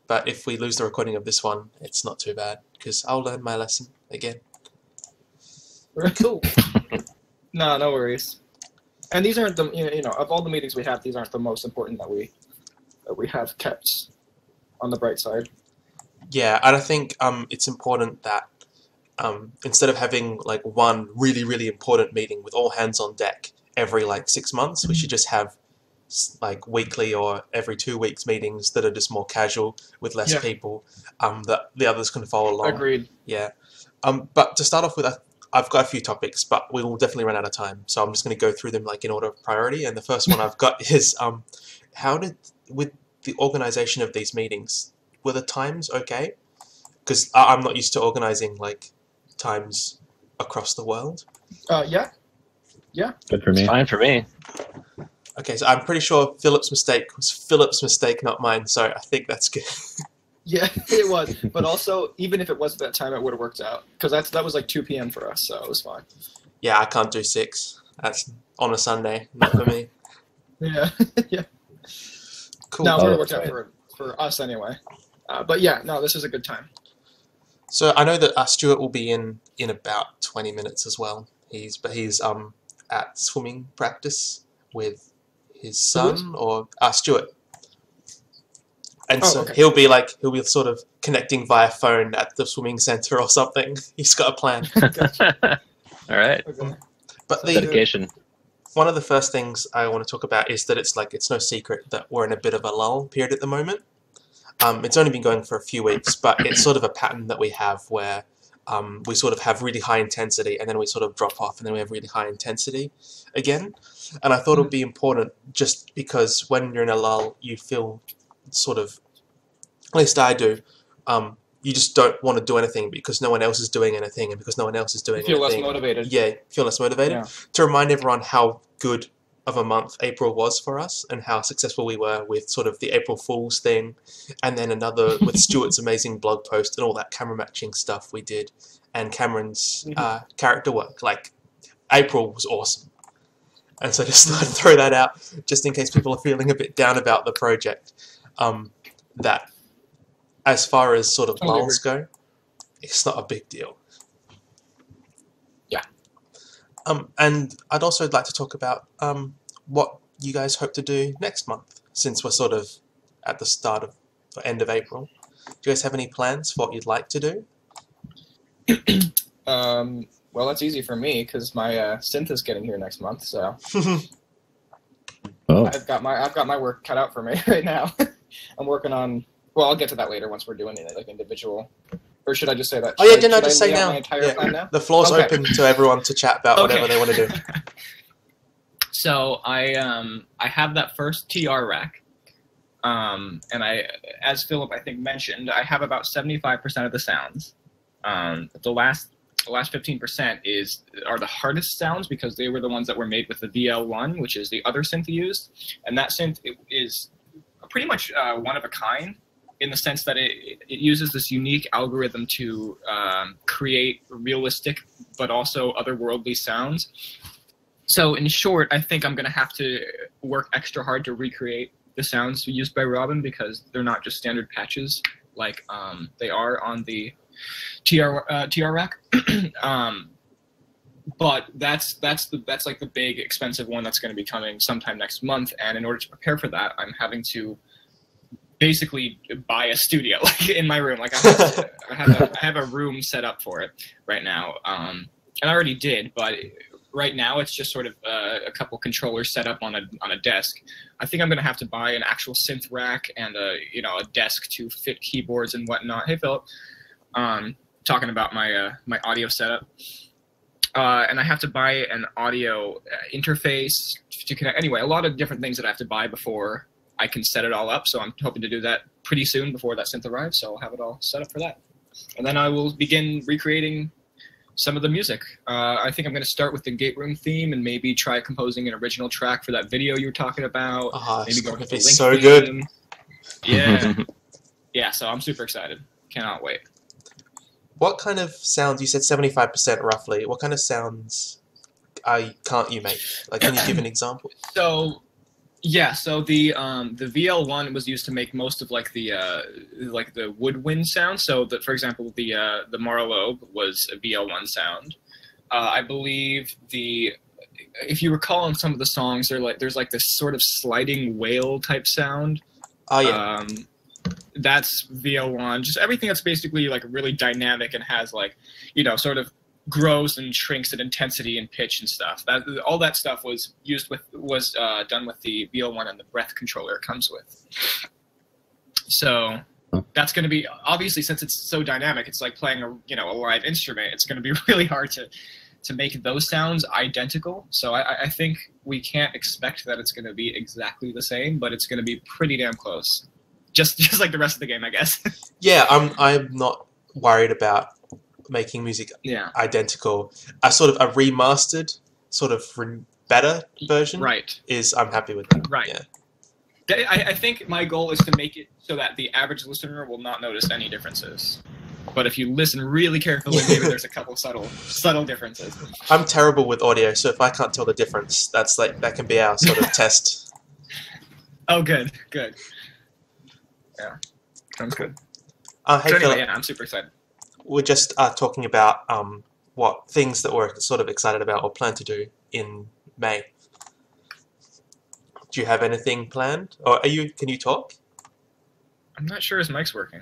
But if we lose the recording of this one, it's not too bad, because I'll learn my lesson again. Cool. No worries. And these aren't the of all the meetings we have, these aren't the most important that we have kept on the bright side. Yeah, and I think it's important that instead of having like one really important meeting with all hands on deck every like 6 months, we should just have like weekly or every 2 weeks meetings that are just more casual with less people, that the others can follow along. Agreed. Yeah. But to start off with, I've got a few topics, but we will definitely run out of time, so I'm just going to go through them like in order of priority. And the first one I've got is with the organization of these meetings, were the times okay? Because I'm not used to organizing like times across the world. Yeah. Good for me. It's fine for me. Okay, so I'm pretty sure Philip's mistake was Philip's mistake, not mine. So I think that's good. Yeah, it was. But also, even if it wasn't that time, it would have worked out, because that was like 2 p.m. for us, so it was fine. Yeah, I can't do 6. That's on a Sunday, not for me. Yeah. Yeah. Cool. No, it would have worked out for us anyway. But yeah, no, this is a good time. So I know that Stuart will be in about 20 minutes as well. He's at swimming practice with his son, or Stuart. And so okay. he'll be sort of connecting via phone at the swimming center or something. He's got a plan. All right. Okay. But Dedication. one of the first things I want to talk about is that it's no secret that we're in a bit of a lull period at the moment. It's only been going for a few weeks, but it's sort of a pattern that we have where we sort of have really high intensity and then we sort of drop off and then we have really high intensity again. And I thought it would be important just because when you're in a lull, you feel sort of, at least I do, you just don't want to do anything because no one else is doing anything, and because no one else is doing anything. You feel less motivated. Yeah, feel less motivated. Yeah. To remind everyone how good of a month April was for us and how successful we were with sort of the April Fool's thing, and then another with Stuart's amazing blog post and all that camera matching stuff we did, and Cameron's character work. Like, April was awesome. And so just thought I'd throw that out just in case people are feeling a bit down about the project. That as far as sort of lulls go, it's not a big deal. Yeah. And I'd also like to talk about what you guys hope to do next month, since we're sort of at the start of or end of April. Do you guys have any plans for what you'd like to do? Well, that's easy for me because my synth is getting here next month, so Oh. I've got my work cut out for me right now. I'm working on. Well, I'll get to that later once we're doing it like individual. Or should I just say that? Oh yeah, no, just say lay out now. my entire plan now? The floor's Okay. open to everyone to chat about whatever they want to do. So I have that first TR rack, and as Philip I think mentioned, I have about 75% of the sounds. The last 15% are the hardest sounds because they were the ones that were made with the VL1, which is the other synth used, and that synth is pretty much one of a kind in the sense that it uses this unique algorithm to create realistic but also otherworldly sounds. So in short, I think I'm going to have to work extra hard to recreate the sounds used by Robin because they're not just standard patches like they are on the TR rack. But that's like the big expensive one that's going to be coming sometime next month. And in order to prepare for that, I'm having to basically buy a studio like in my room. Like I have a room set up for it right now. And I already did, but right now it's just sort of a couple controllers set up on a desk. I think I'm going to have to buy an actual synth rack and a desk to fit keyboards and whatnot. Hey, Philip. Talking about my my audio setup. And I have to buy an audio interface to connect. Anyway, a lot of different things that I have to buy before I can set it all up. So I'm hoping to do that pretty soon before that synth arrives. So I'll have it all set up for that. And then I will begin recreating some of the music. I think I'm going to start with the Gate Room theme and maybe try composing an original track for that video you were talking about. Maybe go with the Link so theme. good. Yeah. Yeah, so I'm super excited. Cannot wait. What kind of sounds, you said 75% roughly, what kind of sounds can't you make? Like, can you give an example? So, Yeah, so the VL1 was used to make most of like the woodwind sound. So that, for example, the Marlobe was a VL1 sound. I believe if you recall in some of the songs, there's like this sort of sliding whale type sound. Oh yeah. That's VL1. Just everything that's basically like really dynamic and has like, sort of grows and shrinks in intensity and pitch and stuff. All that stuff was done with the VL1 and the breath controller it comes with. So that's going to be, obviously, since it's so dynamic, it's like playing a live instrument. It's going to be really hard to make those sounds identical. So I think we can't expect that it's going to be exactly the same, but it's going to be pretty damn close. Just like the rest of the game, I guess. Yeah, I'm not worried about making music identical. A remastered, better version. Right. I'm happy with that. Right. Yeah. I think my goal is to make it so that the average listener will not notice any differences. But if you listen really carefully, maybe there's a couple subtle differences. I'm terrible with audio, so if I can't tell the difference, that can be our sort of test. Oh, good. Yeah, sounds good. Hey, so anyway, Philip, I'm super excited. we're just talking about what things that we're sort of excited about or plan to do in May. Do you have anything planned, or can you talk? I'm not sure his mic's working.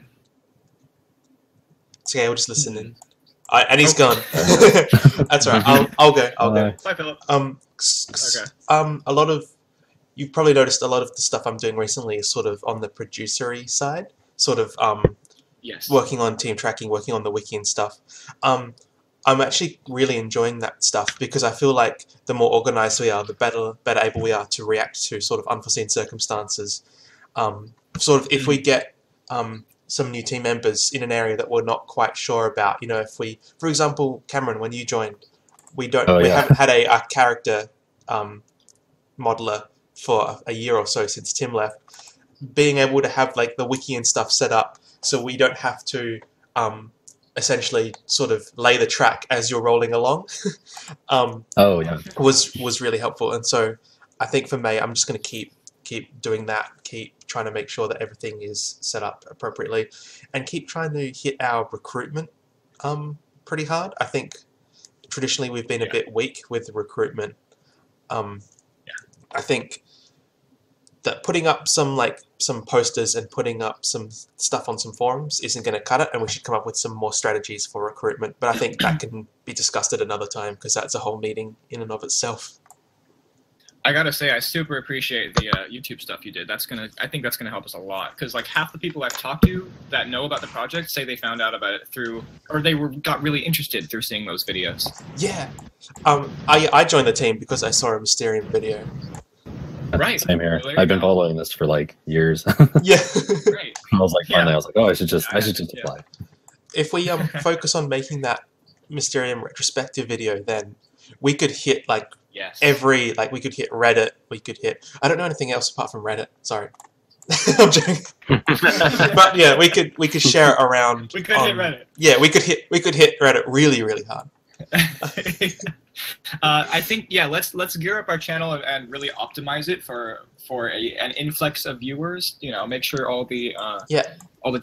It's okay, we'll just listen in. And he's gone. That's all right. I'll go. Bye, Philip. Okay. A lot of you've probably noticed a lot of the stuff I'm doing recently is sort of on the producery side, sort of Yes. working on team tracking, working on the wiki and stuff. I'm actually really enjoying that stuff because I feel like the more organized we are, the better able we are to react to sort of unforeseen circumstances. If we get some new team members in an area that we're not quite sure about, if we, for example, Cameron, when you joined, we haven't had a character modeler for a year or so since Tim left. Being able to have like the wiki and stuff set up so we don't have to essentially sort of lay the track as you're rolling along was really helpful. And so I think for May, I'm just going to keep doing that, keep trying to make sure that everything is set up appropriately, and keep trying to hit our recruitment pretty hard. I think traditionally we've been a bit weak with recruitment. I think that putting up some posters and putting up some stuff on some forums isn't going to cut it, and we should come up with some more strategies for recruitment. But I think that can be discussed at another time because that's a whole meeting in and of itself. I gotta say, I super appreciate the YouTube stuff you did. I think that's gonna help us a lot because like half the people I've talked to that know about the project say they found out about it or they got really interested through seeing those videos. Yeah, I joined the team because I saw a Mysterium video. Right. Same here. I've been following this for like years. Yeah. Right. I was like, finally, I was like, oh, I should just apply. If we focus on making that Mysterium retrospective video, then we could hit like we could hit Reddit. We could hit. I don't know anything else apart from Reddit. Sorry. I'm joking. But yeah, we could share it around. We could hit Reddit. Yeah, we could hit Reddit really, really hard. I think let's gear up our channel and really optimize it for an influx of viewers. Make sure all the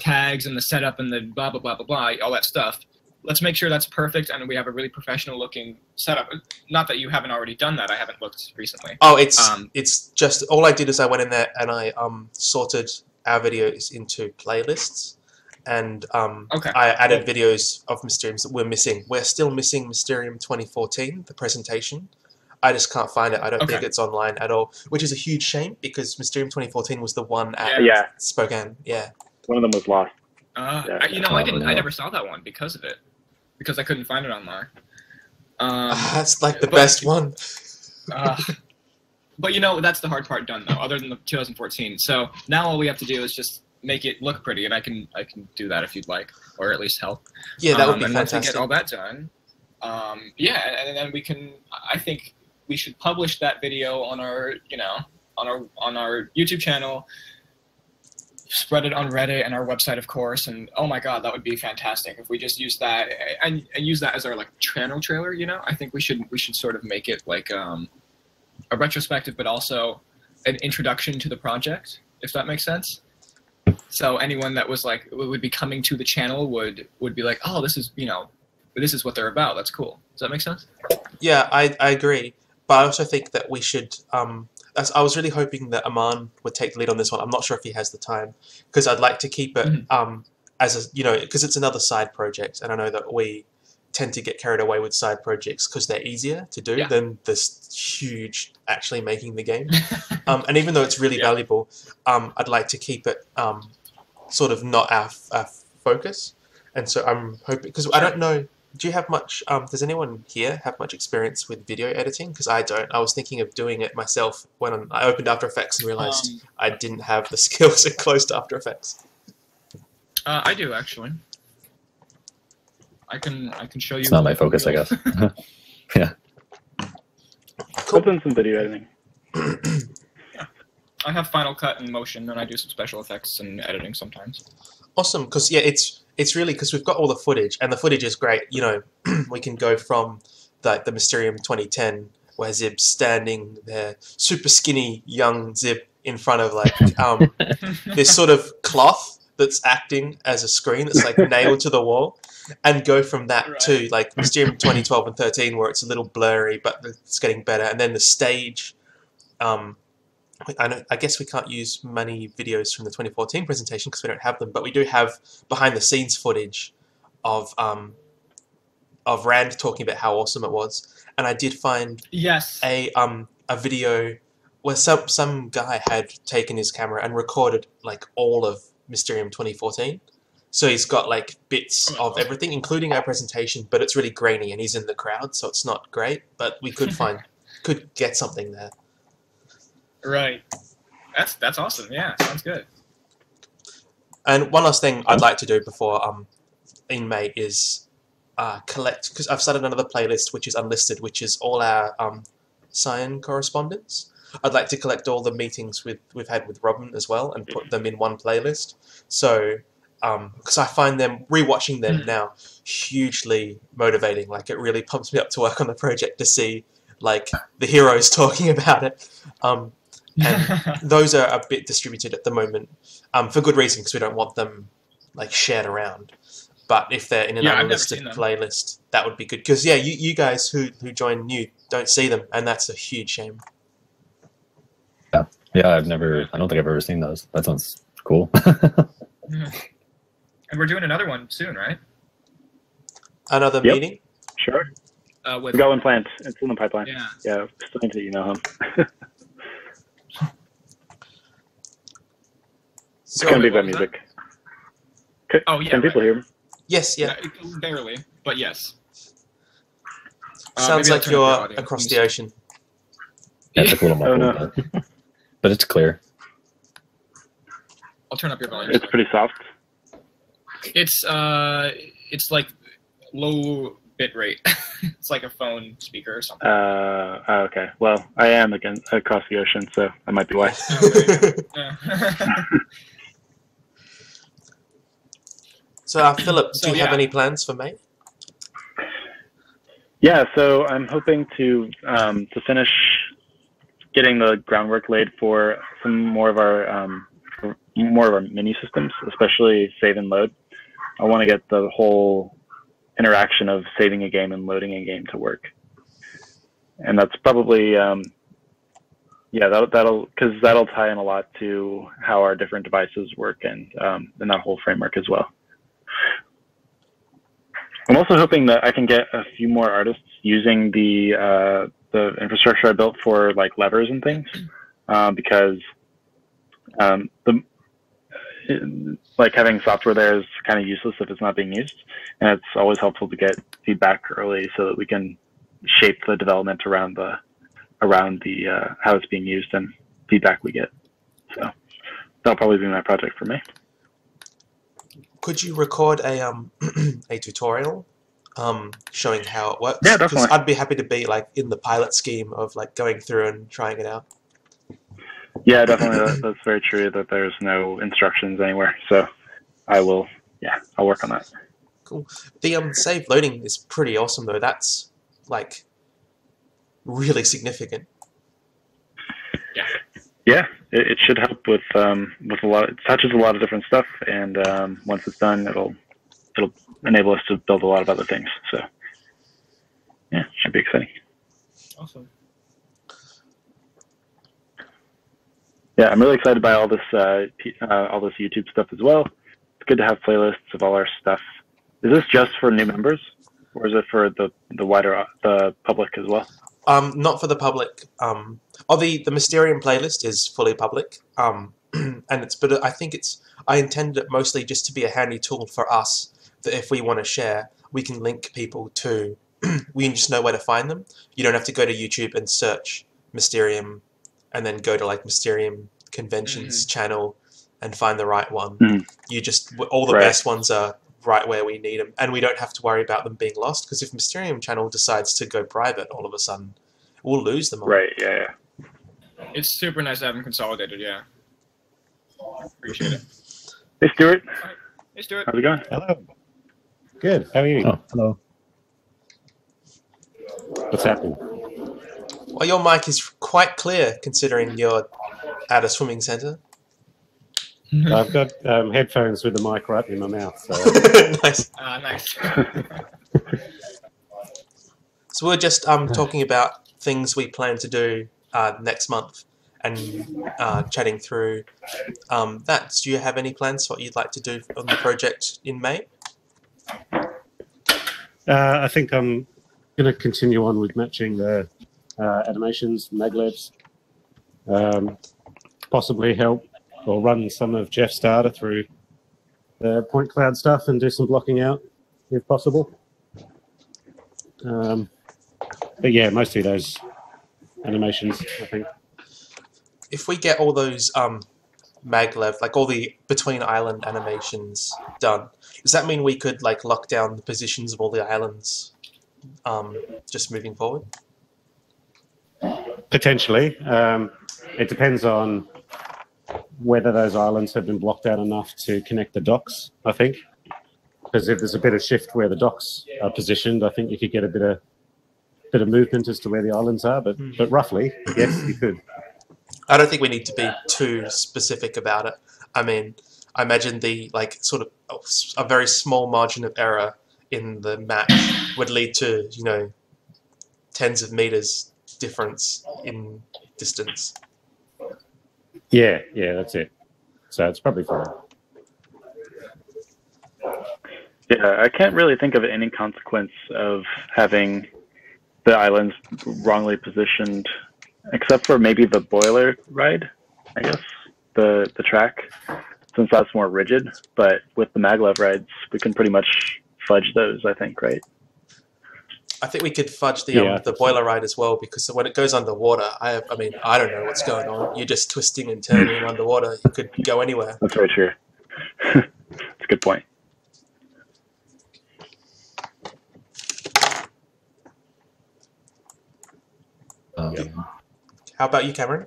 tags and the setup and the blah blah blah blah blah, all that stuff. Let's make sure that's perfect and we have a really professional looking setup. Not that you haven't already done that. I haven't looked recently. Oh, it's just all I did is I went in there and I sorted our videos into playlists. And I added videos of Mysteriums that we're missing. We're still missing Mysterium 2014, the presentation. I just can't find it. I don't think it's online at all, which is a huge shame because Mysterium 2014 was the one at Spokane. Yeah. One of them was lost. I never saw that one because of it. Because I couldn't find it online. That's like the best one. But that's the hard part done though, other than the 2014. So now all we have to do is just make it look pretty, and I can do that if you'd like, or at least help. Yeah, that would be and fantastic. Once we get all that done, and then we can. I think we should publish that video on our, on our YouTube channel, spread it on Reddit and our website, of course. And oh my God, that would be fantastic if we just use that and use that as our channel trailer. I think we should sort of make it like a retrospective, but also an introduction to the project, if that makes sense. So anyone that was like would be coming to the channel would be like, oh, this is this is what they're about. That's cool. Does that make sense? Yeah, I agree. But I also think that we should. I was really hoping that Aman would take the lead on this one. I'm not sure if he has the time, because I'd like to keep it as a because it's another side project, and I know that we tend to get carried away with side projects because they're easier to do than this huge actually making the game. And even though it's really valuable, I'd like to keep it sort of not our focus. And so I'm hoping, because I don't know, do you have much, does anyone here have much experience with video editing? Because I don't. I was thinking of doing it myself when I opened After Effects and realized I didn't have the skills close to After Effects. I do, actually. I can show you. It's not my focus, I guess. Yeah. Cool. I've done some video editing. I have Final Cut and Motion, and I do some special effects and editing sometimes. Awesome, because it's really, because we've got all the footage, and the footage is great. You know, we can go from the Mysterium 2010, where Zib's standing there, super skinny young Zib in front of like this sort of cloth that's acting as a screen that's like nailed to the wall, and go from that to like Mysterium 2012 and 13, where it's a little blurry, but it's getting better, and then the stage. I guess we can't use many videos from the 2014 presentation because we don't have them, but we do have behind-the-scenes footage of Rand talking about how awesome it was. And I did find a video where some guy had taken his camera and recorded like all of Mysterium 2014. So he's got like bits of everything, including our presentation, but it's really grainy and he's in the crowd, so it's not great. But we could get something there. Right. That's awesome. Yeah, sounds good. And one last thing I'd like to do before in May is collect, because I've started another playlist which is unlisted, which is all our Cyan correspondence. I'd like to collect all the meetings we've had with Robin as well and put them in one playlist. So because I find them rewatching them now hugely motivating. Like it really pumps me up to work on the project to see like the heroes talking about it. And those are a bit distributed at the moment for good reason, because we don't want them like shared around. But if they're in an unlisted playlist, that would be good. Because you guys who join new don't see them, and that's a huge shame. Yeah, I don't think I've ever seen those. That sounds cool. And we're doing another one soon, right? Another meeting? Sure. We got one planned. It's in the pipeline. Yeah. Still need to email him. It's going to be about music. Can people hear me? Yes, yeah. Barely, but yes. Sounds like you're across the ocean. Yeah, it's a little muffled, but it's clear. I'll turn up your volume. It's pretty soft. It's like low bit rate. It's like a phone speaker or something. Okay. Well, I am across the ocean, so that might be why. So, Philip, do you have any plans for May? Yeah, so I'm hoping to finish getting the groundwork laid for some more of our menu systems, especially save and load. I want to get the whole interaction of saving a game and loading a game to work, and that's probably that'll tie in a lot to how our different devices work and that whole framework as well. I'm also hoping that I can get a few more artists using the infrastructure I built for like levers and things, because like having software there is kind of useless if it's not being used, and it's always helpful to get feedback early so that we can shape the development around the how it's being used and feedback we get. So that'll probably be my project for me. Could you record a a tutorial showing how it works? Yeah, definitely. I'd be happy to be like in the pilot scheme of like going through and trying it out. Yeah, definitely. That's very true that there's no instructions anywhere. So I will, I'll work on that. Cool. The save loading is pretty awesome though. That's like really significant. Yeah. Yeah, it should help with a lot. It touches a lot of different stuff, and once it's done, it'll enable us to build a lot of other things. So yeah, should be exciting. Awesome. Yeah, I'm really excited by all this YouTube stuff as well. It's good to have playlists of all our stuff. Is this just for new members, or is it for the wider the public as well? Not for the public. The Mysterium playlist is fully public. And I intended it mostly just to be a handy tool for us, that if we want to share, we can link people to, we can just know where to find them. You don't have to go to YouTube and search Mysterium and then go to like Mysterium Conventions channel and find the right one. You just, all the best ones are right where we need them, and we don't have to worry about them being lost, because if Mysterium channel decides to go private all of a sudden, we'll lose them all. Right, yeah. It's super nice to have them consolidated, yeah. Appreciate it. Hey, Stuart. Hey, Stuart. How's it going? Hello. Good. How are you? Oh, hello. What's happening? Well, your mic is quite clear considering you're at a swimming centre. I've got headphones with the mic right in my mouth. So. Nice. Nice. So we're just talking about things we plan to do next month and chatting through that. Do you have any plans for what you'd like to do on the project in May? I think I'm going to continue on with matching the animations, maglevs, possibly help or run some of Jeff's data through the point cloud stuff and do some blocking out if possible. But yeah, mostly those animations, I think. If we get all those maglev, like all the between island animations done, does that mean we could like lock down the positions of all the islands just moving forward? Potentially. It depends on whether those islands have been blocked out enough to connect the docks, I think. Because if there's a bit of shift where the docks are positioned, I think you could get a bit of movement as to where the islands are. But roughly, yes, you could. I don't think we need to be too specific about it. I mean, I imagine the like sort of a very small margin of error in the match would lead to, you know, tens of meters difference in distance. Yeah, that's it. So it's probably fine. Yeah, I can't really think of any consequence of having the islands wrongly positioned, except for maybe the boiler ride, I guess, the track, since that's more rigid. But with the maglev rides, we can pretty much fudge those, I think, right? I think we could fudge the boiler ride as well, because when it goes underwater, I mean, I don't know what's going on. You're just twisting and turning underwater. You could go anywhere. That's very true. That's a good point. How about you, Cameron?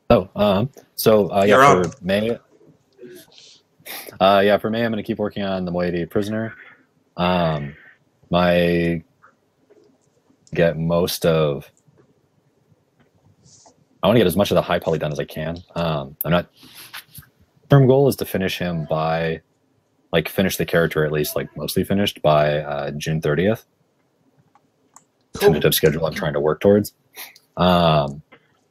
So You're yeah, on. for May, for May, I'm going to keep working on the Moiety Prisoner. Get most of. I want to get as much of the high poly done as I can. Term goal is to finish him by, like, finish the character at least, like, mostly finished by June 30th. Cool. Tentative schedule I'm trying to work towards. I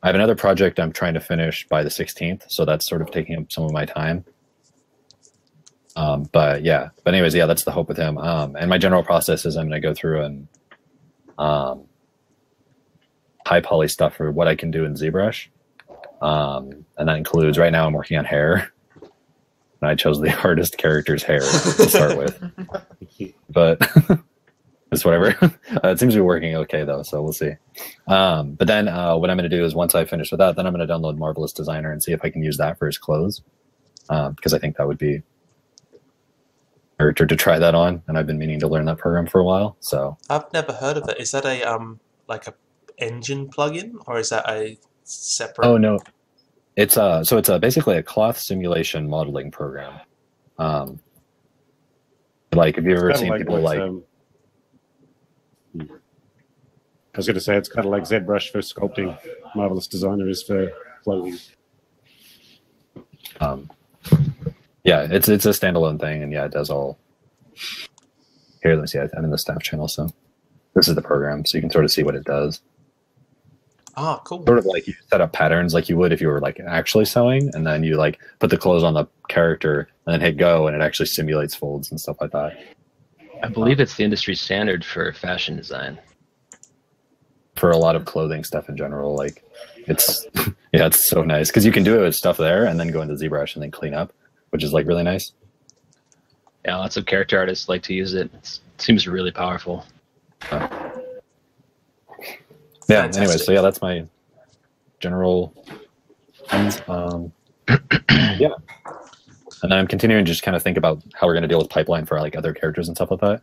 have another project I'm trying to finish by the 16th, so that's sort of taking up some of my time. But anyways, that's the hope with him. And my general process is I'm going to go through and high poly stuff for what I can do in ZBrush. And that includes, right now I'm working on hair. And I chose the hardest character's hair to start with. But it's whatever. It seems to be working okay though, so we'll see. But then what I'm going to do is once I finish with that, then I'm going to download Marvelous Designer and see if I can use that for his clothes. Because I think that would be character to try that on, and I've been meaning to learn that program for a while. So I've never heard of it. Is that a like a engine plugin, or is that a separate? Oh no, it's basically a cloth simulation modeling program. Like, have you ever seen people like I was going to say it's kind of like ZBrush for sculpting, Marvelous Designer is for clothing. Yeah, it's a standalone thing, and yeah, it does all. Here, let me see. I'm in the staff channel, so this is the program, so you can sort of see what it does. Ah, cool. Sort of like you set up patterns like you would if you were like actually sewing, and then you like put the clothes on the character and then hit go, and it actually simulates folds and stuff like that. I believe it's the industry standard for fashion design. For a lot of clothing stuff in general, like it's yeah, it's so nice because you can do it with stuff there and then go into ZBrush and then clean up, which is like really nice. Yeah, lots of character artists like to use it. It seems really powerful. Yeah. Fantastic. Anyway, so yeah, that's my general things. Yeah, and then I'm continuing to just kind of think about how we're going to deal with pipeline for like other characters and stuff like that.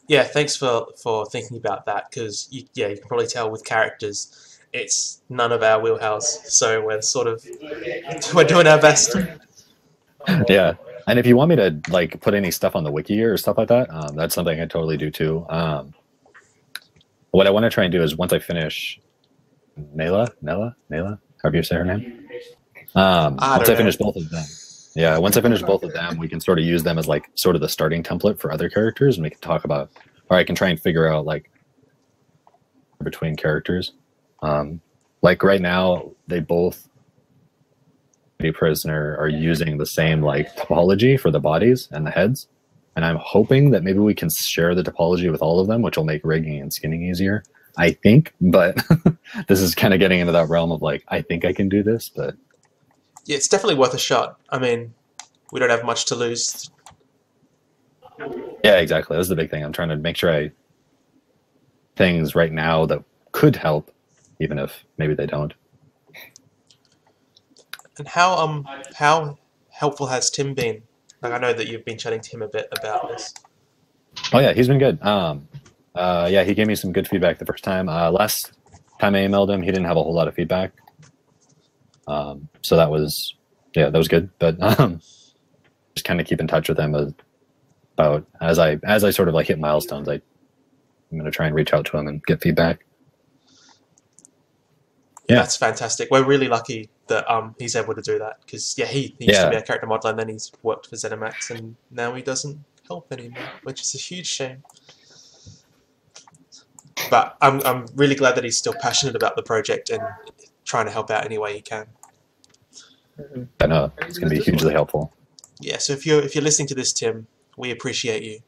Yeah, thanks for thinking about that, because you can probably tell with characters, it's none of our wheelhouse. So we're doing our best. Yeah, and if you want me to like put any stuff on the wiki or stuff like that, that's something I totally do too. What I want to try and do is once I finish Nayla, however you say her name. Once I finish both of them. Yeah, once I finish both of them, we can sort of use them as like sort of the starting template for other characters, and we can talk about, or I can try and figure out like between characters. Like right now, they both the prisoner are using the same like topology for the bodies and the heads, and I'm hoping that maybe we can share the topology with all of them, which will make rigging and skinning easier. I think, but this is kind of getting into that realm of like, I think I can do this, but. Yeah, it's definitely worth a shot. I mean, we don't have much to lose. Yeah, exactly. That's the big thing. I'm trying to make sure things right now that could help, even if maybe they don't. And how helpful has Tim been? Like, I know that you've been chatting to him a bit about this. Oh yeah, he's been good. Yeah, he gave me some good feedback the first time. Last time I emailed him, he didn't have a whole lot of feedback. So that was good. But just kind of keep in touch with him about as I sort of like hit milestones. I'm going to try and reach out to him and get feedback. Yeah, that's fantastic. We're really lucky that he's able to do that, because he used to be a character modeler, and then he's worked for ZeniMax, and now he doesn't help anymore, which is a huge shame. But I'm really glad that he's still passionate about the project and trying to help out any way he can. I know it's going to be hugely helpful. Yeah, so if you're listening to this, Tim, we appreciate you.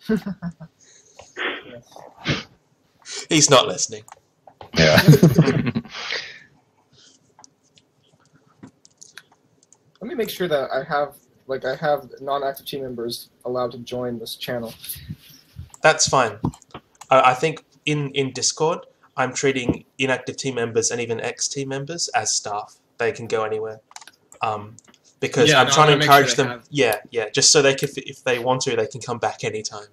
He's not listening. Yeah. Let me make sure that I have non-active team members allowed to join this channel. That's fine. I think in Discord, I'm treating inactive team members and even ex-team members as staff. They can go anywhere. Because I'm trying to encourage them. Yeah, just so they can, if they want to, they can come back anytime.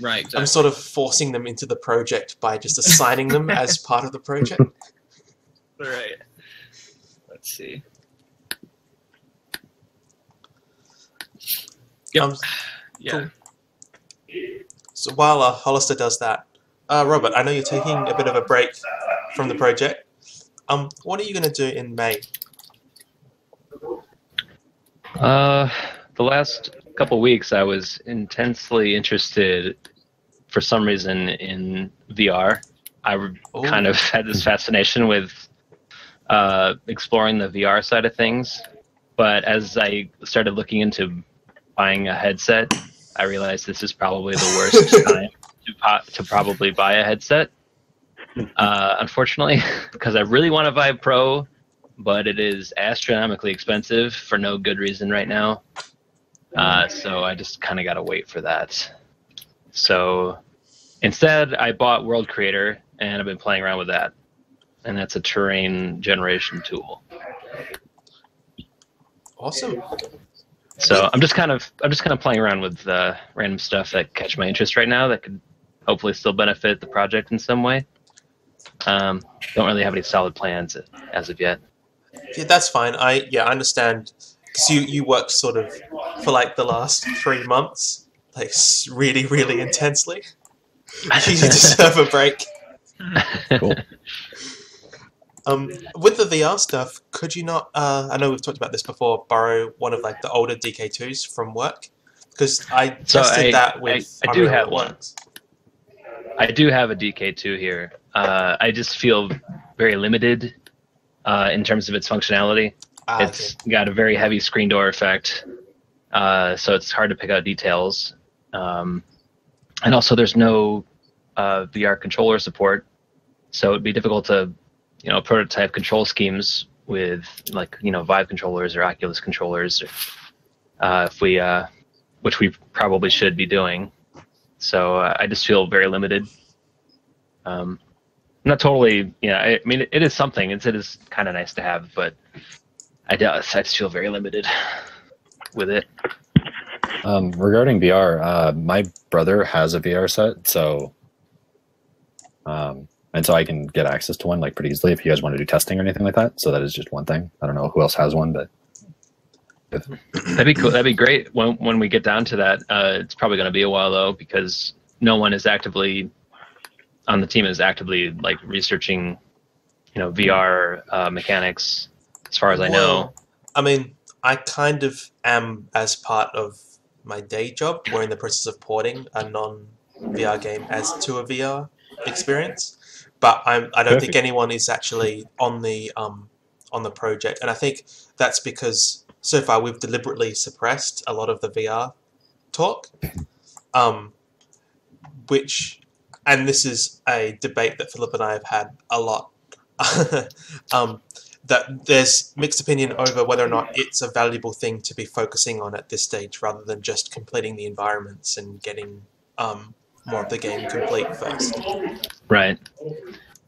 Right. Exactly. I'm sort of forcing them into the project by just assigning them as part of the project. Right. Let's see. Yep. Yeah. Cool. So while Hollister does that, Robert, I know you're taking a bit of a break from the project. What are you going to do in May? The last couple weeks, I was intensely interested, for some reason, in VR. I kind of had this fascination with exploring the VR side of things. But as I started looking into buying a headset, I realized this is probably the worst time to probably buy a headset. Unfortunately, because I really want a Vive Pro, but it is astronomically expensive for no good reason right now. So I just kind of got to wait for that. So instead, I bought World Creator, and I've been playing around with that. And that's a terrain generation tool. Awesome. So I'm just kind of playing around with random stuff that catch my interest right now that could hopefully still benefit the project in some way. Don't really have any solid plans as of yet. Yeah, that's fine. I understand, because you worked sort of for like the last 3 months, like really, really intensely. You deserve a break. Cool. With the VR stuff, could you not? I know we've talked about this before. Borrow one of like the older DK2s from work, because I tested that with. I do Unreal have and it one. works. I do have a DK2 here. I just feel very limited in terms of its functionality. It's got a very heavy screen door effect, so it's hard to pick out details. And also, there's no VR controller support, so it'd be difficult to, prototype control schemes with like Vive controllers or Oculus controllers, if we, which we probably should be doing. So I just feel very limited. Not totally, I mean, it is something. It is kind of nice to have, but I just feel very limited with it. Regarding VR, my brother has a VR set, so and so I can get access to one like pretty easily if you guys want to do testing or anything like that. So that is just one thing. I don't know who else has one, but that'd be cool. That'd be great when we get down to that. It's probably going to be a while though, because no one is actively on the team is actively like researching, VR mechanics. As far as I know. I mean, I kind of am as part of my day job. We're in the process of porting a non-VR game as to a VR experience, but I don't think anyone is actually on the project, and I think that's because so far we've deliberately suppressed a lot of the VR talk, and this is a debate that Philip and I have had a lot. That there's mixed opinion over whether or not it's a valuable thing to be focusing on at this stage, rather than just completing the environments and getting more of the game complete first. Right.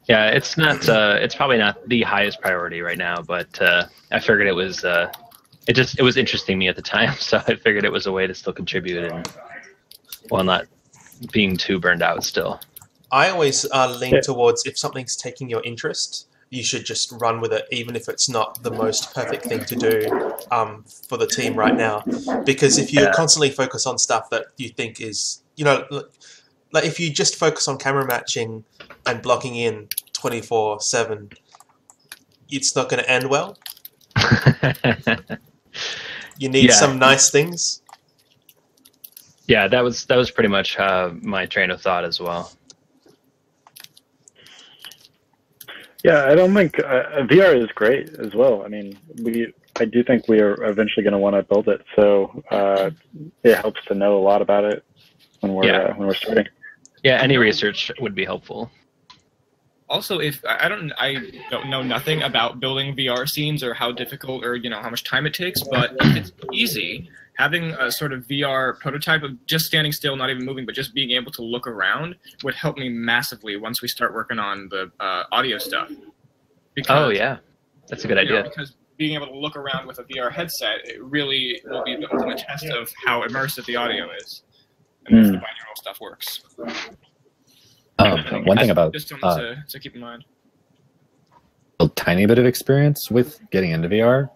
Yeah, it's not. It's probably not the highest priority right now, but I figured it was. It was interesting to me at the time, so I figured it was a way to still contribute and while not being too burned out still. I always lean towards if something's taking your interest, you should just run with it, even if it's not the most perfect thing to do for the team right now. Because if you constantly focus on stuff that you think is, like if you just focus on camera matching and blocking in 24/7, it's not going to end well. You need some nice things. Yeah, that was pretty much my train of thought as well. Yeah, I don't think VR is great as well. I mean, I do think we are eventually going to want to build it, so it helps to know a lot about it when we're starting. Yeah, any research would be helpful. Also, if I don't know nothing about building VR scenes or how difficult or how much time it takes, but if it's easy, having a sort of VR prototype of just standing still, not even moving, but just being able to look around would help me massively once we start working on the audio stuff. Because, that's a good idea. Because being able to look around with a VR headset, it really will be the ultimate test of how immersive the audio is, and if the binaural stuff works. One thing about just something to keep in mind. A tiny bit of experience with getting into VR,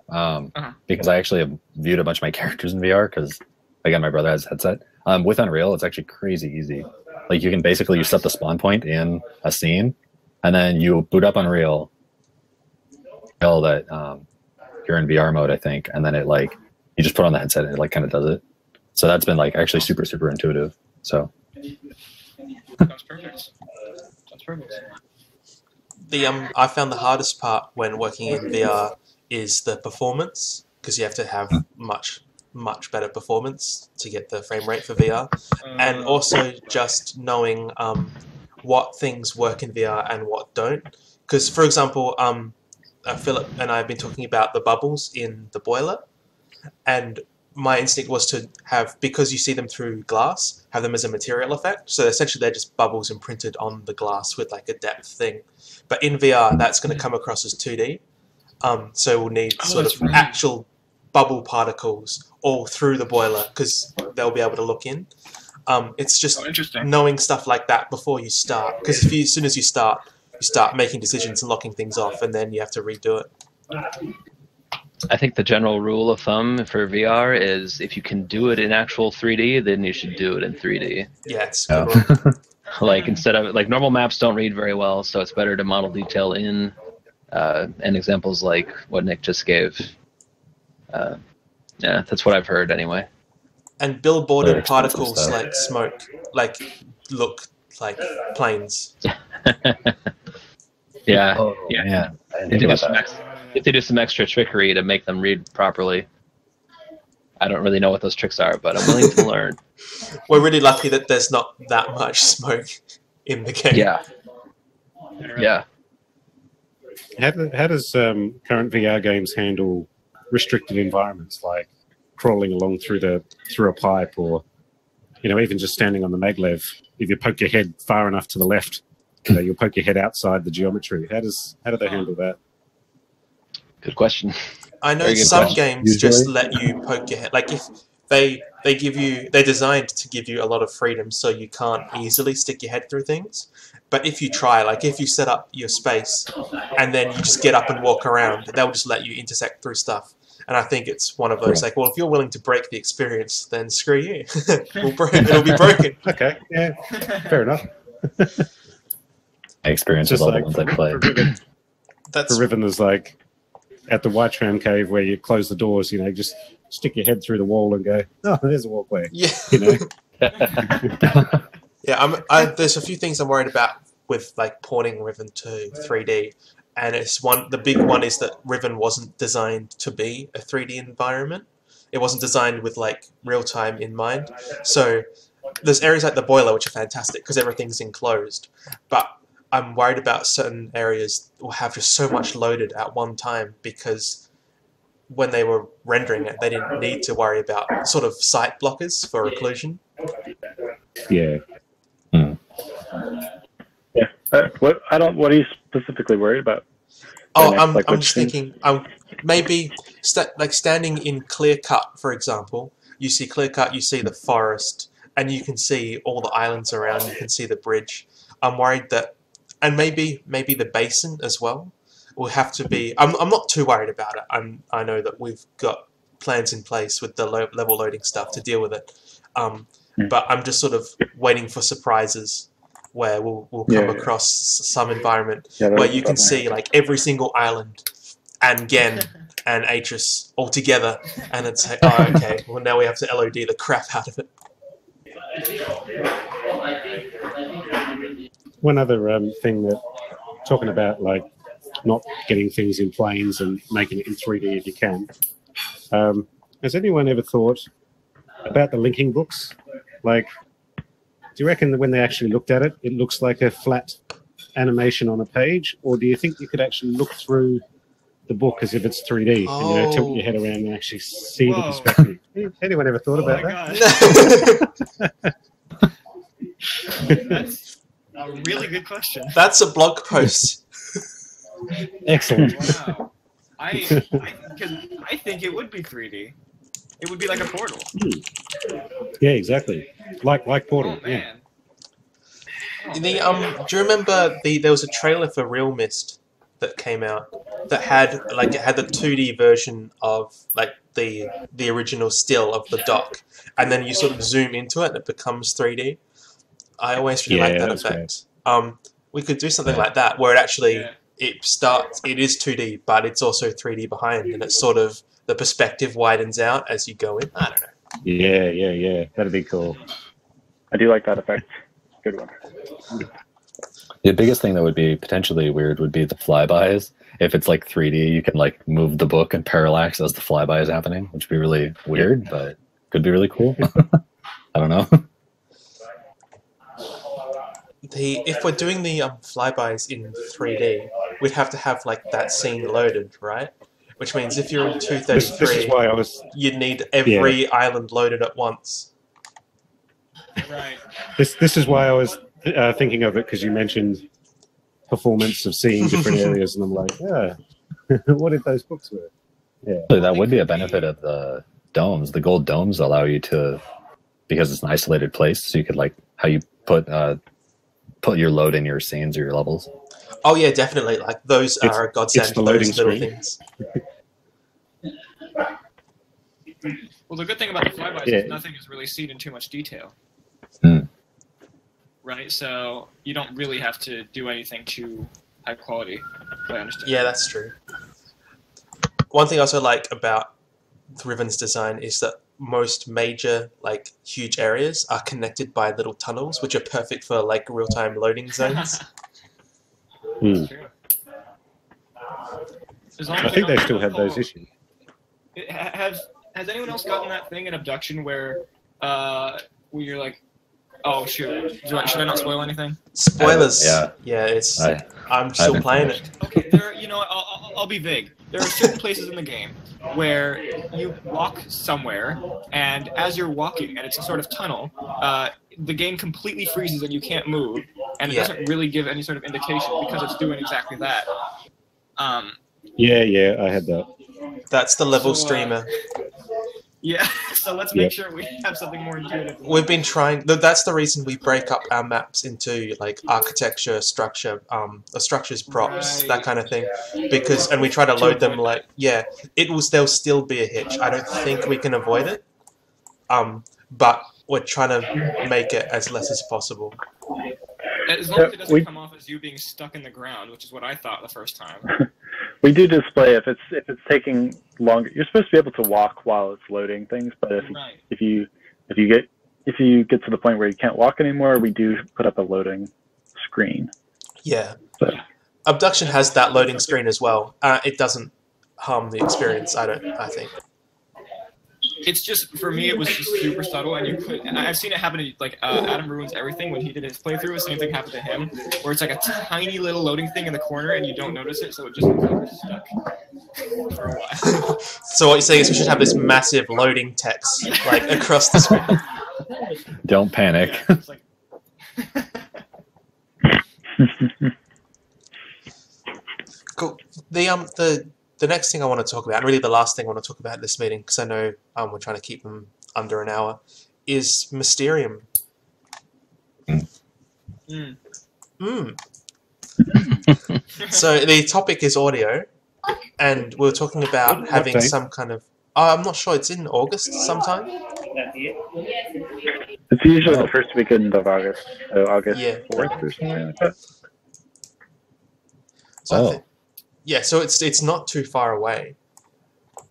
because I actually have viewed a bunch of my characters in VR because, again, my brother has a headset. With Unreal, it's actually crazy easy. Like, you can basically set the spawn point in a scene, and then you boot up Unreal, tell that you're in VR mode, I think, and then it, like, you just put on the headset and it, like, kind of does it. So that's been, like, actually super, super intuitive. So. Sounds perfect. I found the hardest part when working in VR is the performance, because you have to have much better performance to get the frame rate for VR, and also just knowing what things work in VR and what don't. Because, for example, Philip and I have been talking about the bubbles in the boiler, and my instinct was to have, because you see them through glass, have them as a material effect. So essentially they're just bubbles imprinted on the glass with like a depth thing. But in VR, that's going to come across as 2D. So we'll need actual bubble particles all through the boiler, because they'll be able to look in. It's just knowing stuff like that before you start. Because as soon as you start making decisions and locking things off, and then you have to redo it. I think the general rule of thumb for VR is if you can do it in actual 3D, then you should do it in 3D. Yeah, it's good. Like instead of like normal maps don't read very well, so it's better to model detail in. And examples like what Nick just gave. Yeah, that's what I've heard anyway. And billboarded Other expensive particles stuff. like smoke, like look like planes. Yeah, Oh, yeah. man. I didn't If think they, do about some that. if they do some extra trickery to make them read properly, I don't really know what those tricks are, but I'm willing to learn. We're really lucky that there's not that much smoke in the game. Yeah, yeah. How does current VR games handle restricted environments like crawling along through a pipe, or even just standing on the maglev? If you poke your head far enough to the left, you'll poke your head outside the geometry. How do they handle that? Good question. I know Very good some question. games just Usually- let you poke your head. Like if they're designed to give you a lot of freedom, so you can't easily stick your head through things. But if you try, like if you set up your space and then you just get up and walk around, they'll just let you intersect through stuff. And I think it's one of those like, well, if you're willing to break the experience, then screw you. It'll be broken. Okay, yeah, fair enough. My experience with Just all the like ones I played. That's For Riven, there's like at the White Tram Cave where you close the doors, just stick your head through the wall and go, oh, there's a walkway. yeah. Yeah, There's a few things I'm worried about with like porting Riven to 3D, and the big one is that Riven wasn't designed to be a 3D environment. It wasn't designed with like real time in mind. So there's areas like the boiler which are fantastic because everything's enclosed, but I'm worried about certain areas will have just so much loaded at one time because when they were rendering it, they didn't need to worry about sort of sight blockers for occlusion. yeah. Yeah. What are you specifically worried about? Oh, Next, like, I'm which just thing? thinking, maybe like standing in clear cut, for example. You see clear cut, you see the forest, and you can see all the islands around. You can see the bridge. I'm worried that, and maybe the basin as well will have to be. I'm not too worried about it. I know that we've got plans in place with the level loading stuff to deal with it. But I'm just sort of waiting for surprises where we'll come across some environment where you can see like every single island and Gen and Atris all together, and it's like, oh, okay, well now we have to LOD the crap out of it. One other thing that talking about like not getting things in planes and making it in 3D if you can. Has anyone ever thought about the linking books? Like, do you reckon that when they actually looked at it, it looks like a flat animation on a page, or do you think you could actually look through the book as if it's 3D and tilt your head around and actually see the perspective? Anyone ever thought about that? That's a really good question. That's a blog post. Excellent. Wow. I think it would be 3D. It would be like a portal. Yeah, exactly. Like Portal. Oh man. Do you remember there was a trailer for Real Mist that came out that had the 2D version of like the original still of the dock, and then you sort of zoom into it and it becomes 3D. I always really like that effect. We could do something like that where it actually it is 2D, but it's also 3D behind, and it's sort of the perspective widens out as you go in. I don't know. Yeah. That'd be cool. I do like that effect. Good one. The biggest thing that would be potentially weird would be the flybys. If it's like 3D, you can like move the book and parallax as the flyby is happening, which would be really weird, but could be really cool. I don't know. If we're doing the flybys in 3D, we'd have to have like that scene loaded, right? Which means if you're in 233, This is why I was. you'd need every island loaded at once. Right. This is why I was thinking of it, because you mentioned performance of seeing different areas, and I'm like, what if those books were? Yeah, That would be a benefit of the domes. The gold domes allow you to, because it's an isolated place, so you could like how you put your load in your scenes or your levels. Oh yeah, definitely. Like those are a godsend. it's the loading those little screen. things. Well, the good thing about the flybys is nothing is really seen in too much detail. Hmm. right? So you don't really have to do anything too high quality. If I understand. Yeah, that's true. One thing I also like about Riven's design is that most major, like, huge areas are connected by little tunnels, which are perfect for, like, real-time loading zones. That's true. As long as I think don't they still have follow- those issues. Has anyone else gotten that thing in Abduction where you're like, oh shoot, should I not spoil anything? Spoilers. Yeah. Yeah, it's. I I'm still haven't playing finished. it. Okay, I'll be vague. There are certain places in the game where you walk somewhere, and as you're walking, and it's a sort of tunnel, the game completely freezes and you can't move, and it Yeah. doesn't really give any sort of indication because it's doing exactly that. Yeah, I had that. That's the level So, streamer. Yeah, so let's make sure we have something more intuitive. We've been trying. That's the reason we break up our maps into like architecture, structure, structures, props, Right. that kind of thing. And we try to load them like there'll still be a hitch. I don't think we can avoid it. But we're trying to make it as less as possible. As long as it doesn't come off as you being stuck in the ground, which is what I thought the first time. We do display if it's taking longer. You're supposed to be able to walk while it's loading things, but Right. if you get to the point where you can't walk anymore, we do put up a loading screen. Yeah. So Abduction has that loading screen as well. It doesn't harm the experience. I think. It's just, for me, it was just super subtle, and I've seen it happen to, like, Adam Ruins Everything when he did his playthrough, the same thing happened to him, where it's like a tiny little loading thing in the corner, and you don't notice it, so it just looks like you're stuck for a while. So what you're saying is we should have this massive loading text like across the screen. Don't panic. Yeah, it's like, Cool. The next thing I want to talk about, and really the last thing I want to talk about in this meeting, because I know we're trying to keep them under an hour, is Mysterium. So the topic is audio, and we were talking about having date? some kind of. I'm not sure. It's in August sometime. it's usually the first weekend of August, so August Yeah. 4th or something like that. So I Oh. think, yeah, so it's not too far away,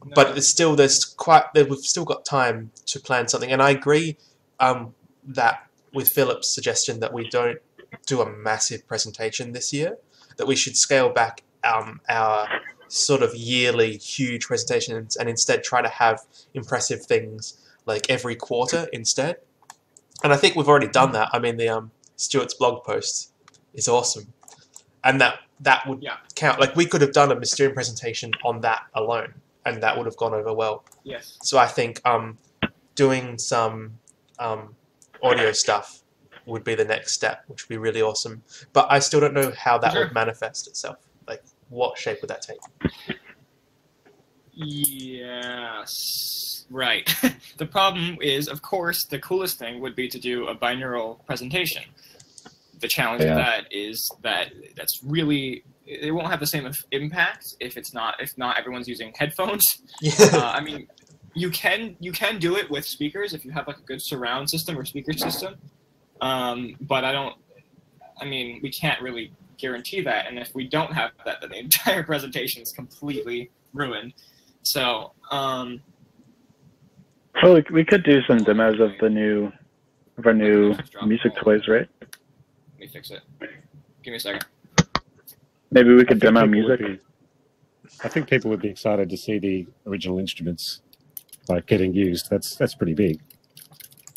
no. but it's still we've still got time to plan something, and I agree that with Philip's suggestion that we don't do a massive presentation this year, that we should scale back our sort of yearly huge presentations and instead try to have impressive things like every quarter instead. And I think we've already done that. I mean, the Stuart's blog post is awesome, and that would count. Like, we could have done a Mysterium presentation on that alone, and that would have gone over well. yes. So I think doing some audio stuff would be the next step, which would be really awesome. But I still don't know how that Sure. would manifest itself. Like, what shape would that take? Yes. Right. The problem is, of course, the coolest thing would be to do a binaural presentation. The challenge of that is that that's really, it won't have the same impact if not everyone's using headphones. Yeah. I mean, you can do it with speakers if you have like a good surround system or speaker system. But we can't really guarantee that, and if we don't have that, then the entire presentation is completely ruined. So, Well, we could do some demos of our new music toys, right? Let me fix it. Give me a second. Maybe we could I think demo people would music. I think people would be excited to see the original instruments like getting used. That's pretty big.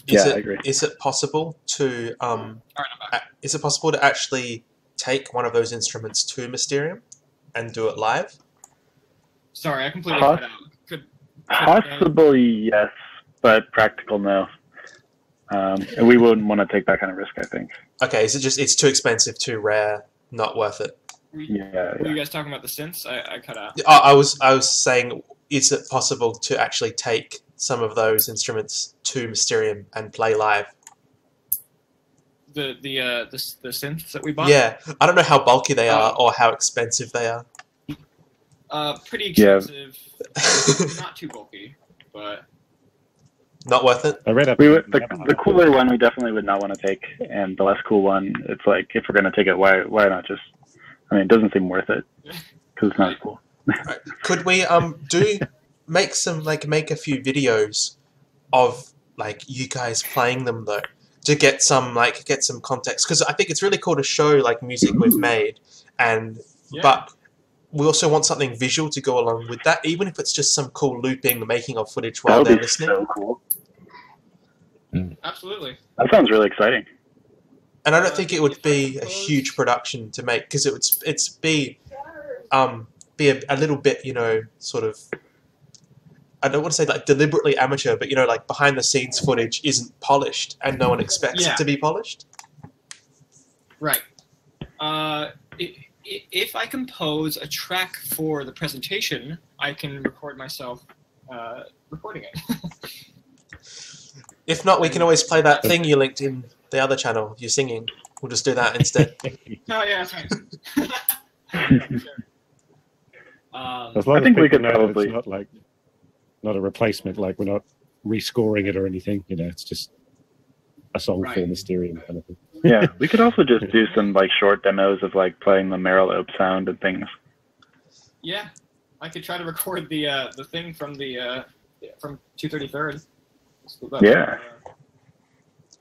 Yeah, I agree. Is it possible to All right, I'm back. is it possible to actually take one of those instruments to Mysterium and do it live? Sorry, I completely cut out. Possibly yes, but practical no. And we wouldn't want to take that kind of risk, I think. Okay, is it just it's too expensive, too rare, not worth it? Were Yeah. you guys talking about the synths? I cut out. I was saying, is it possible to actually take some of those instruments to Mysterium and play live? The synths that we bought. Yeah, I don't know how bulky they are or how expensive they are. Pretty expensive. Not too bulky, but Not worth it. I read up. The cooler one we definitely would not want to take, and the less cool one, it's like if we're gonna take it, why not just? I mean, it doesn't seem worth it because it's not as cool. Right. Could we make a few videos of like you guys playing them though, to get some context, because I think it's really cool to show like music we've made, but we also want something visual to go along with that, even if it's just some cool looping, making of footage while they're listening. So cool. Absolutely. That sounds really exciting. And I don't think it would be a huge production to make, because it's be a little bit, sort of, I don't want to say like deliberately amateur, but like behind the scenes footage isn't polished and no one expects it to be polished. Right. If I compose a track for the presentation, I can record myself recording it. If not, we can always play that thing you linked in the other channel. You're singing. We'll just do that instead. Oh yeah, that's right. Sure. I think we could probably. It's not a replacement. Like we're not rescoring it or anything. It's just a song for Mysterium kind of thing. Yeah, we could also just do some like short demos of like playing the Marilope sound and things. Yeah, I could try to record the thing from the from 233rd. Yeah.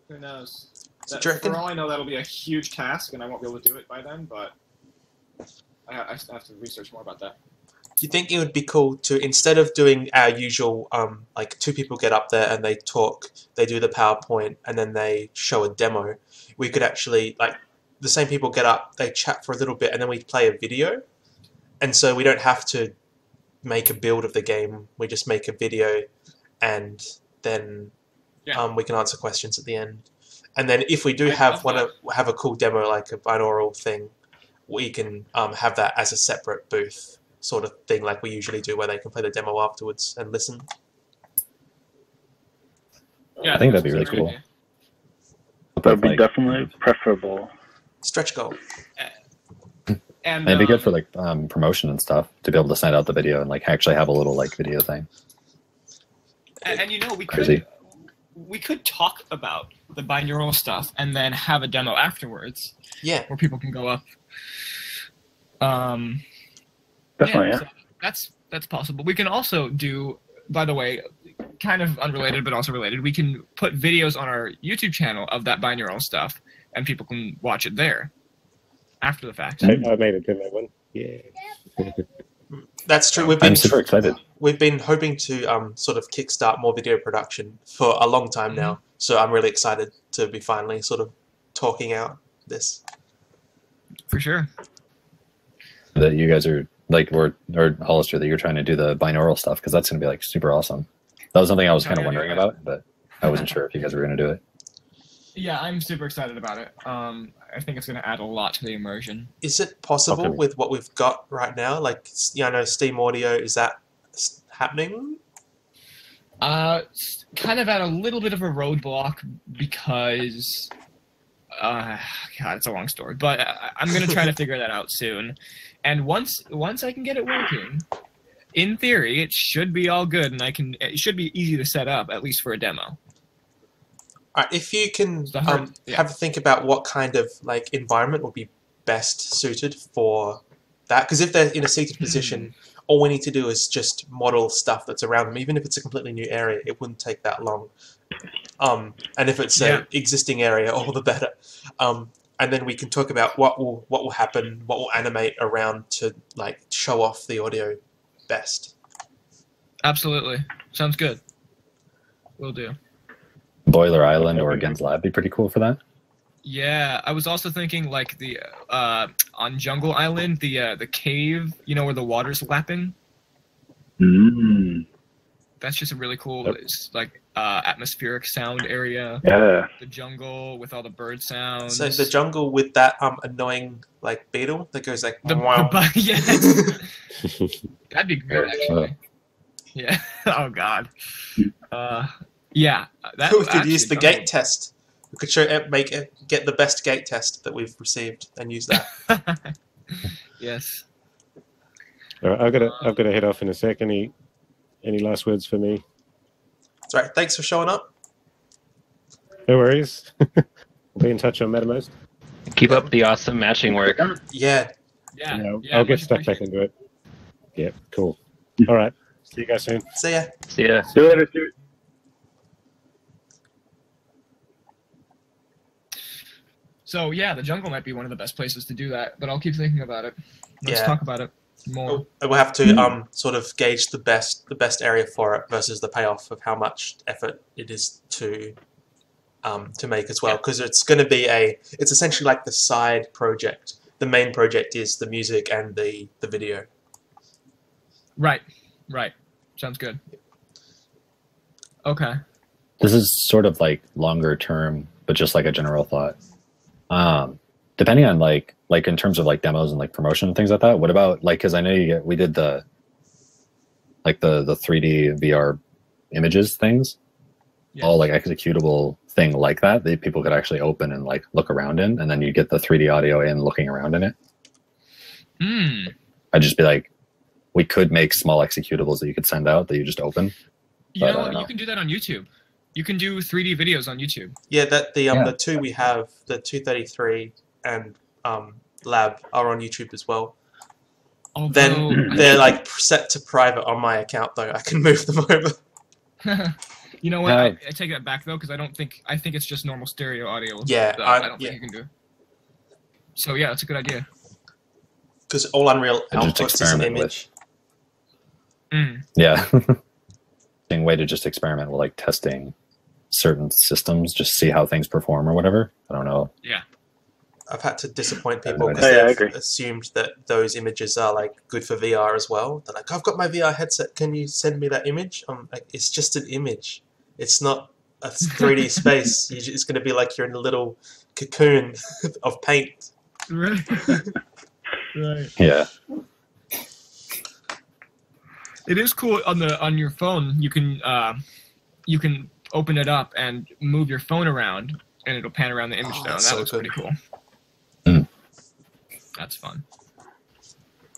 Who knows? For all I know, that'll be a huge task, and I won't be able to do it by then. But I have to research more about that. Do you think it would be cool to, instead of doing our usual, like two people get up there and they talk, they do the PowerPoint, and then they show a demo, we could actually, like, the same people get up, they chat for a little bit, and then we play a video. And so we don't have to make a build of the game, we just make a video, and then we can answer questions at the end. And then if we do have a cool demo, like a binaural thing, we can have that as a separate booth sort of thing, like we usually do, where they can play the demo afterwards and listen. Yeah, I think that'd be really cool. That would be definitely preferable. Stretch goal. And it'd be good for like promotion and stuff, to be able to send out the video and like actually have a little like video thing. And we could talk about the binaural stuff and then have a demo afterwards. Yeah. Where people can go up. Definitely, so that's possible. We can also do, by the way, kind of unrelated but also related, we can put videos on our YouTube channel of that binaural stuff, and people can watch it there after the fact. I made a demo one. Yeah. That's true. I'm super excited. We've been hoping to sort of kickstart more video production for a long time now, so I'm really excited to be finally sort of talking out this. For sure. That you guys are like, or Hollister, that you're trying to do the binaural stuff, because that's going to be like super awesome. That was something I was kind of wondering about, but I wasn't sure if you guys were going to do it. Yeah, I'm super excited about it. I think it's going to add a lot to the immersion. Is it possible with what we've got right now? Like, I know Steam Audio, is that happening? Kind of at a little bit of a roadblock because, God, it's a long story. But I'm going to try to figure that out soon. And once I can get it working, in theory, it should be all good, and it should be easy to set up, at least for a demo. All right, if you can have a think about what kind of like environment would be best suited for that, because if they're in a seated position, all we need to do is just model stuff that's around them. Even if it's a completely new area, it wouldn't take that long. And if it's an existing area, all the better. And then we can talk about what will happen, what will animate around to like show off the audio best. Absolutely, sounds good. Will do. Boiler Island or Gen's Lab be pretty cool for that. Yeah, I was also thinking like the on Jungle Island, the cave, where the water's lapping. That's just a really cool, it's like atmospheric sound area. Yeah. The jungle with all the bird sounds. So the jungle with that annoying like beetle that goes like That'd be great actually. Yeah. Oh God. Yeah. We could use the gate test. We could get the best gate test that we've received and use that. Yes. All right, I've got to head off in a sec. Any last words for me? That's right. Thanks for showing up. No worries. We'll be in touch on MetaMost. Keep up the awesome matching work. Yeah. Yeah, I'll get much stuck back appreciated. into it. Yeah, cool. All right. See you guys soon. See ya. See ya. See you later, Stuart. So yeah, the jungle might be one of the best places to do that, but I'll keep thinking about it. Let's Yeah. talk about it more. We'll have to sort of gauge the best area for it versus the payoff of how much effort it is to make as well, because it's going to be it's essentially like the side project. The main project is the music and the video. Right. Sounds good. Okay. This is sort of like longer term, but just like a general thought. Depending on like in terms of like demos and like promotion and things like that, what about like, because I know we did the 3D VR images things, Yeah. all like executable thing like that people could actually open and like look around in, and then you get the 3D audio in looking around in it. I'd just be like, we could make small executables that you could send out that you just open. You know what? You can do that on YouTube. You can do 3D videos on YouTube. Yeah, the two we have, the 233 and Lab, are on YouTube as well. Although, Then they're like set to private on my account though. I can move them over. you know what? Right. I take that back though, because I think it's just normal stereo audio. Yeah, that I don't think you can do. So yeah, that's a good idea. Because all Unreal And just outputs is an experiment image. Yeah. Way to just experiment with like testing certain systems, just see how things perform or whatever. I don't know. Yeah. I've had to disappoint people I because they've assumed that those images are like good for VR as well. They're like, I've got my VR headset. Can you send me that image? I'm like, it's just an image. It's not a 3D space. It's going to be like you're in a little cocoon of paint. Right. Right. Yeah. It is cool on your phone. You can open it up and move your phone around, and it'll pan around the image though. And that's that so looks good. pretty cool. That's fun.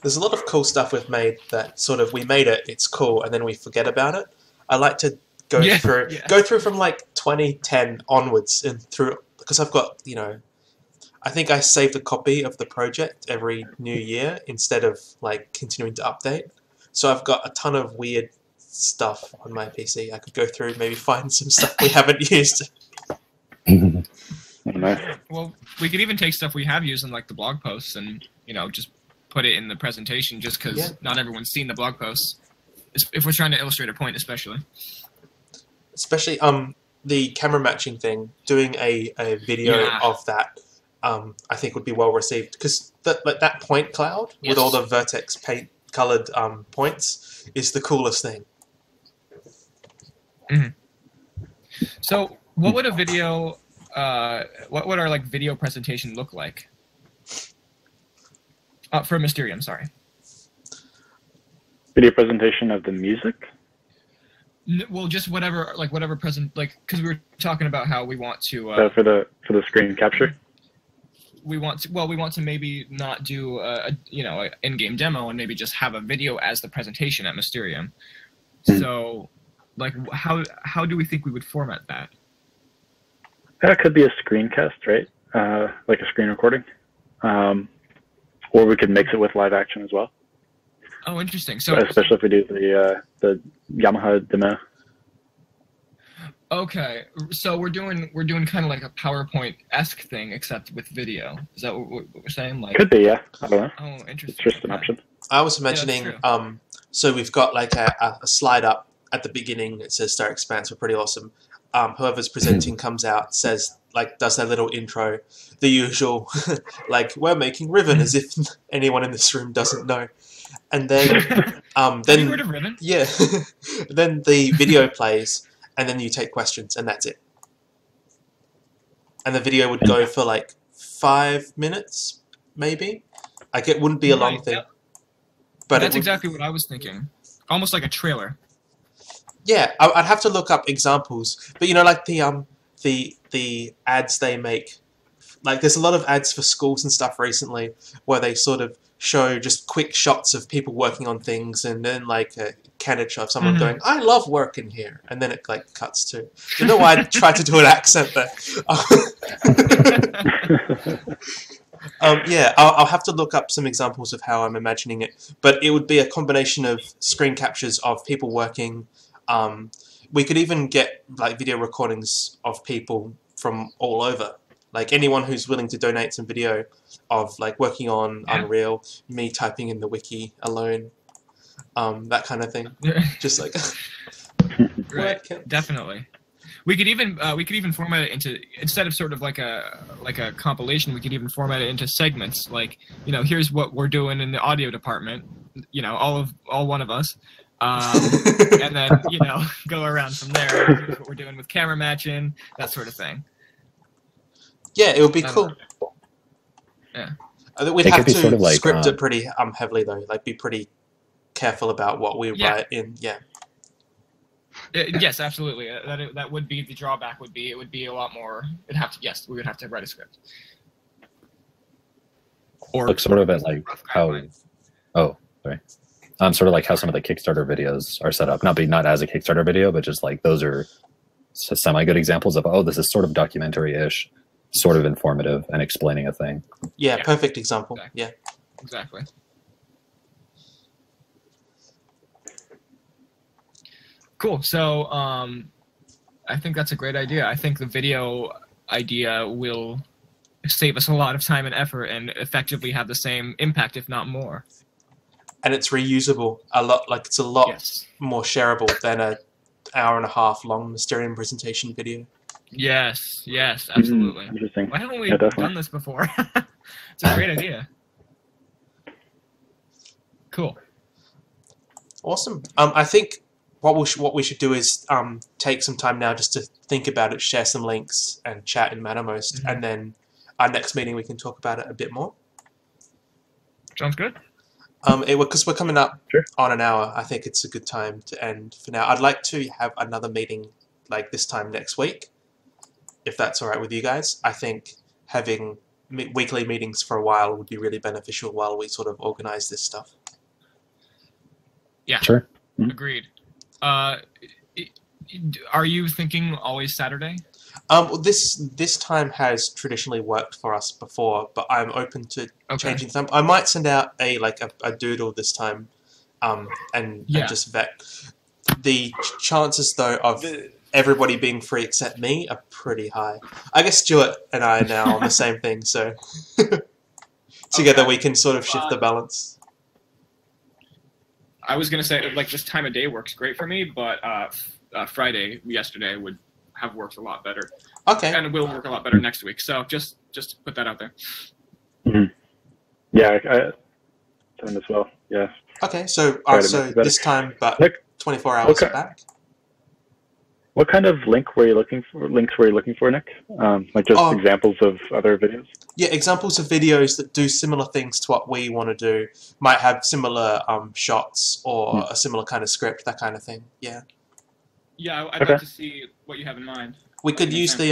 There's a lot of cool stuff we've made that sort of we made it, it's cool, and then we forget about it. I like to go through from like 2010 onwards and through, because I've got, I think I saved a copy of the project every new year instead of like continuing to update. So I've got a ton of weird stuff on my PC. I could go through, maybe find some stuff we haven't used. Nice. Well, we could even take stuff we have used in like the blog posts and just put it in the presentation, just because not everyone's seen the blog posts. If we're trying to illustrate a point, especially the camera matching thing, doing a video of that, I think would be well received, because that point cloud with all the vertex paint colored points is the coolest thing. So, what would a video? What would our like video presentation look like? For Mysterium, sorry. Video presentation of the music? Well, just whatever present, because we were talking about how we want to. So for the screen capture? We want to maybe not do an in-game demo and maybe just have a video as the presentation at Mysterium. So, like, how do we think we would format that? That could be a screencast, right? Like a screen recording. Or we could mix it with live action as well. Oh, interesting. So, especially if we do the Yamaha demo. Okay, so we're doing kind of like a PowerPoint-esque thing, except with video. Is that what we're saying? Like, could be, yeah. I don't know. Oh, interesting. It's just an option. I was imagining, so we've got like a slide up at the beginning. It says Star Expanse. We're pretty awesome. Whoever's presenting comes out, says, like, does their little intro, the usual, like, we're making Riven, as if anyone in this room doesn't know. And then, Have you heard of Riven? Yeah. Then the video plays, and then you take questions, and that's it. And the video would go for like 5 minutes, maybe. Like, it wouldn't be a long thing. Yep. But that's exactly what I was thinking. Almost like a trailer. Yeah, I'd have to look up examples, but like the ads they make, like there's a lot of ads for schools and stuff recently where they sort of show just quick shots of people working on things, and then like a candid shot of someone going, "I love working here," and then it like cuts to. You know why I tried to do an accent there? Yeah, I'll have to look up some examples of how I'm imagining it, but it would be a combination of screen captures of people working. We could even get like video recordings of people from all over, like anyone who's willing to donate some video of like working on Unreal, me typing in the wiki alone, that kind of thing. Just like right, definitely. We could even format it into, instead of sort of like a compilation, we could even format it into segments. Like, you know, here's what we're doing in the audio department. You know, all one of us. And then, you know, go around from there. Here's what we're doing with camera matching, that sort of thing. Yeah, it would be cool. Yeah. We'd have to sort of like, script it pretty heavily though. Like, be pretty careful about what we write in. Yeah. Yes, absolutely. That would be the drawback. It would be a lot more. We would have to write a script. Or look sort of at like how. Oh, sorry. Sort of like how some of the Kickstarter videos are set up. Not as a Kickstarter video, but just like those are semi-good examples of, oh, this is sort of documentary-ish, sort of informative and explaining a thing. Yeah, perfect example. Exactly. Yeah. Exactly. Cool. So I think that's a great idea. I think the video idea will save us a lot of time and effort and effectively have the same impact, if not more. And it's reusable a lot. Like, it's a lot more shareable than an hour-and-a-half long Mysterium presentation video. Yes, absolutely. Interesting. Why haven't we done this before? It's a great idea. Cool. Awesome. I think what we should do is take some time now just to think about it, share some links, and chat in Mattermost, and then our next meeting we can talk about it a bit more. Sounds good. Because we're coming up on an hour, I think it's a good time to end for now. I'd like to have another meeting like this time next week, if that's all right with you guys. I think having weekly meetings for a while would be really beneficial while we sort of organize this stuff. Yeah, sure. Agreed. Are you thinking always Saturday? This time has traditionally worked for us before, but I'm open to changing them. I might send out a doodle this time, and just vet. The chances though of everybody being free except me are pretty high. I guess Stuart and I are now on the same thing, so together we can sort of shift the balance. I was gonna say like this time of day works great for me, but Friday yesterday would have worked a lot better. Okay. And it will work a lot better next week. So just put that out there. Yeah, I time as well. Yeah. Okay, so this time, but 24 hours back. What kind of links were you looking for, Nick? Like just examples of other videos? Yeah, examples of videos that do similar things to what we want to do. Might have similar shots or a similar kind of script, that kind of thing. Yeah. Yeah, I'd like to see what you have in mind. We could use the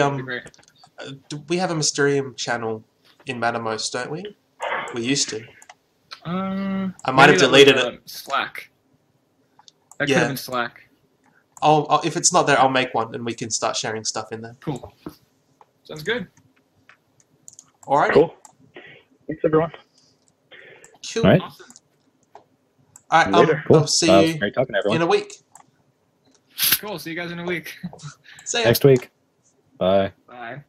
we have a Mysterium channel in Mattermost, don't we? We used to. I might have deleted it. Slack. That could have been Slack. I'll if it's not there, I'll make one and we can start sharing stuff in there. Cool. Sounds good. All right. Cool. Thanks, everyone. Cool. All right. Awesome. All right. Later. I'll see you great talking to everyone. in a week. Cool. See you guys in a week. See ya. Next week. Bye. Bye.